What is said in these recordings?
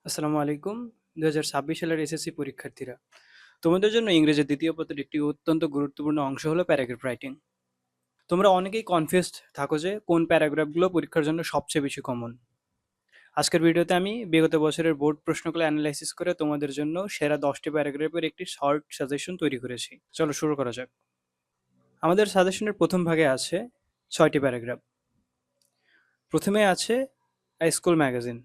আসসালামু আলাইকুম। ২০২৬ সালের এসএসসি পরীক্ষার্থীরা, তোমাদের জন্য ইংরেজির দ্বিতীয় পত্রের একটি অত্যন্ত গুরুত্বপূর্ণ অংশ হলো প্যারাগ্রাফ রাইটিং। তোমরা অনেকেই কনফিউজড থাকো যে কোন প্যারাগ্রাফগুলো পরীক্ষার জন্য সবচেয়ে বেশি কমন। আজকের ভিডিওতে আমি বিগত বছরের বোর্ড প্রশ্নগুলো অ্যানালাইসিস করে তোমাদের জন্য সেরা 10টি প্যারাগ্রাফের একটি শর্ট সাজেশন তৈরি করেছি। চলো শুরু করা যাক। আমাদের সাজেশনের প্রথম ভাগে আছে 6টি প্যারাগ্রাফ। প্রথমে আছে আ স্কুল ম্যাগাজিন।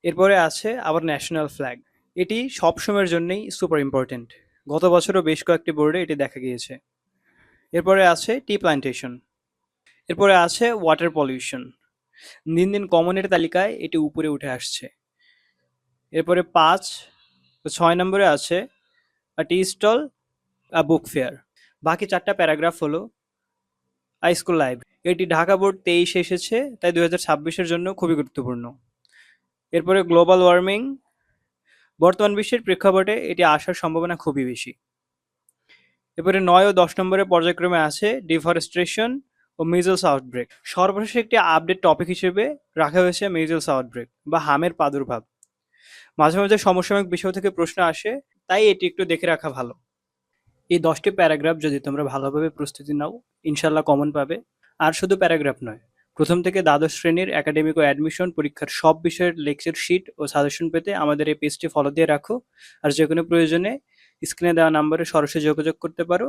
এরপরে আছে আবার ন্যাশনাল ফ্ল্যাগ। এটি সব সময়ের জন্যই সুপার ইম্পর্টেন্ট। গত বছরও বেশ কয়েকটি বোর্ডে এটি দেখা গিয়েছে। এরপরে আছে টি প্ল্যান্টেশন। এরপরে আছে ওয়াটার পলিউশন। দিন দিন কমনের তালিকায় এটি উপরে উঠে আসছে। এরপরে ৫ ও ৬ নম্বরে আছে আ টি স্টল, আ বুক ফেয়ার। বাকি ৪টা প্যারাগ্রাফ হলো আ স্কুল লাইব্রেরি। এটি ঢাকা বোর্ড ২৩ এসেছে, তাই ২০২৬-এর জন্য খুবই গুরুত্বপূর্ণ। এরপরে গ্লোবাল ওয়ার্মিং, বর্তমান বিশ্বের প্রেক্ষাপটে এটি আসার সম্ভাবনা খুবই বেশি। এরপরে ৯ ও ১০ নম্বরের পর্যায়ক্রমে আছে ডিফরেস্ট্রেশন ও মিজলস আউটব্রেক। সর্বশেষ একটি আপডেট টপিক হিসেবে রাখা হয়েছে মিজলস আউটব্রেক বা হামের প্রাদুর্ভাব। মাঝে মাঝে সমসাময়িক বিষয় থেকে প্রশ্ন আসে, তাই এটি একটু দেখে রাখা ভালো। এই 10টি প্যারাগ্রাফ যদি তোমরা ভালোভাবে প্রস্তুতি নাও, ইনশাল্লাহ কমন পাবে। আর শুধু প্যারাগ্রাফ নয়, প্রথম থেকে দ্বাদশ শ্রেণীর একাডেমিক ও অ্যাডমিশন পরীক্ষার সব বিষয়ের লেকচার শিট ও সাজেশন পেতে আমাদের এই পেজটি ফলো দিয়ে রাখো। আর যে কোনো প্রয়োজনে স্ক্রিনে দেওয়া নাম্বারে সরাসরি যোগাযোগ করতে পারো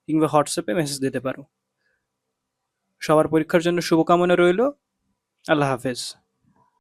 কিংবা হোয়াটসঅ্যাপে মেসেজ দিতে পারো। সবার পরীক্ষার জন্য শুভকামনা রইল। আল্লাহ হাফেজ।